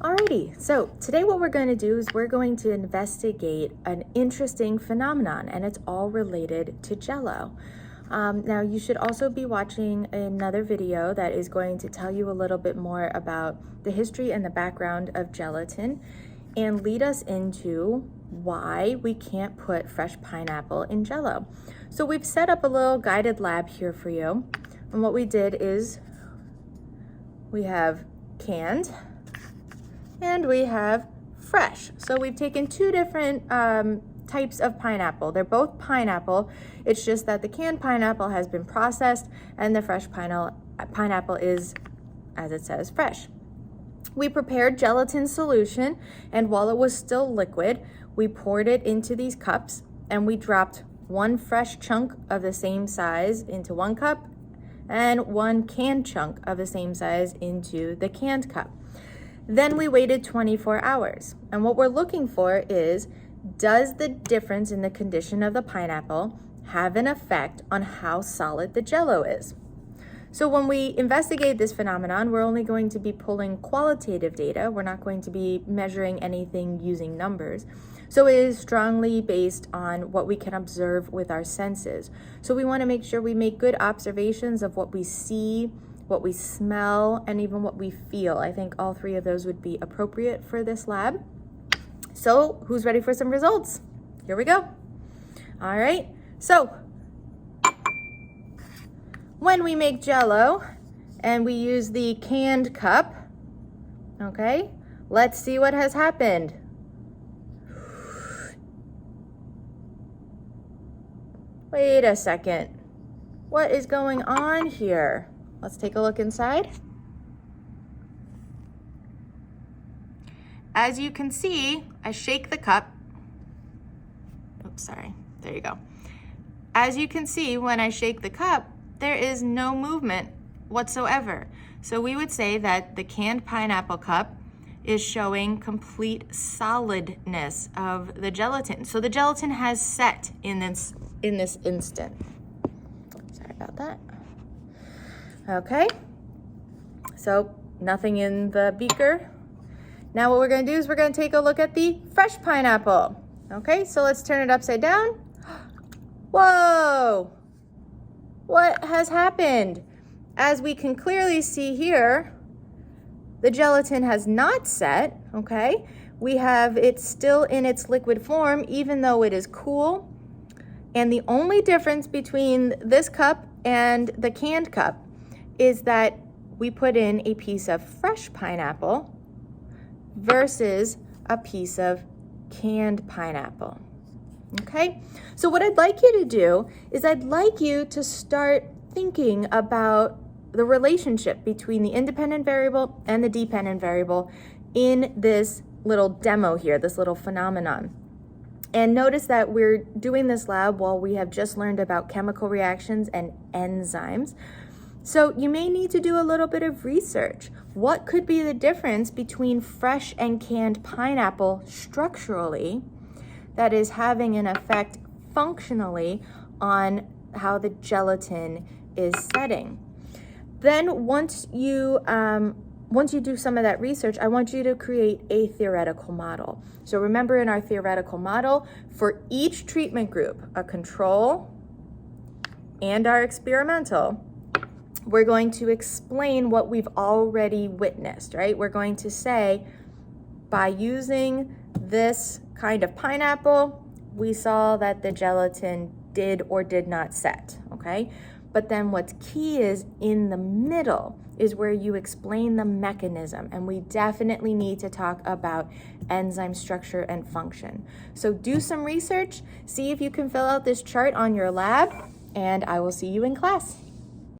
Alrighty, so today what we're going to do is we're going to investigate an interesting phenomenon, and it's all related to Jell-O. Now you should also be watching another video that is going to tell you a little bit more about the history and the background of gelatin and lead us into why we can't put fresh pineapple in Jell-O. So we've set up a little guided lab here for you, and what we did is we have canned and we have fresh. So we've taken two different types of pineapple. They're both pineapple. It's just that the canned pineapple has been processed and the fresh pineapple is, as it says, fresh. We prepared gelatin solution, and while it was still liquid, we poured it into these cups and we dropped one fresh chunk of the same size into one cup and one canned chunk of the same size into the canned cup. Then we waited 24 hours. And what we're looking for is, does the difference in the condition of the pineapple have an effect on how solid the Jell-O is? So when we investigate this phenomenon, we're only going to be pulling qualitative data. We're not going to be measuring anything using numbers. So it is strongly based on what we can observe with our senses. So we want to make sure we make good observations of what we see, what we smell, and even what we feel. I think all three of those would be appropriate for this lab. So who's ready for some results? Here we go. All right, so when we make Jell-O and we use the canned cup, okay, let's see what has happened. Wait a second, what is going on here? Let's take a look inside. As you can see, I shake the cup. Oops, sorry, there you go. As you can see, when I shake the cup, there is no movement whatsoever. So we would say that the canned pineapple cup is showing complete solidness of the gelatin. So the gelatin has set in this instant. Sorry about that. Okay, so nothing in the beaker. Now what we're gonna do is we're gonna take a look at the fresh pineapple. Okay, so let's turn it upside down. Whoa, what has happened? As we can clearly see here, the gelatin has not set, okay? We have it still in its liquid form, even though it is cool. And the only difference between this cup and the canned cup is that we put in a piece of fresh pineapple versus a piece of canned pineapple. Okay, so what I'd like you to do is I'd like you to start thinking about the relationship between the independent variable and the dependent variable in this little demo here, this little phenomenon. And notice that we're doing this lab while we have just learned about chemical reactions and enzymes. So you may need to do a little bit of research. What could be the difference between fresh and canned pineapple structurally that is having an effect functionally on how the gelatin is setting? Then once you do some of that research, I want you to create a theoretical model. So remember, in our theoretical model, for each treatment group, a control and our experimental, we're going to explain what we've already witnessed, right? We're going to say, by using this kind of pineapple, we saw that the gelatin did or did not set, okay? But then what's key is in the middle is where you explain the mechanism, and we definitely need to talk about enzyme structure and function. So do some research, see if you can fill out this chart on your lab, and I will see you in class.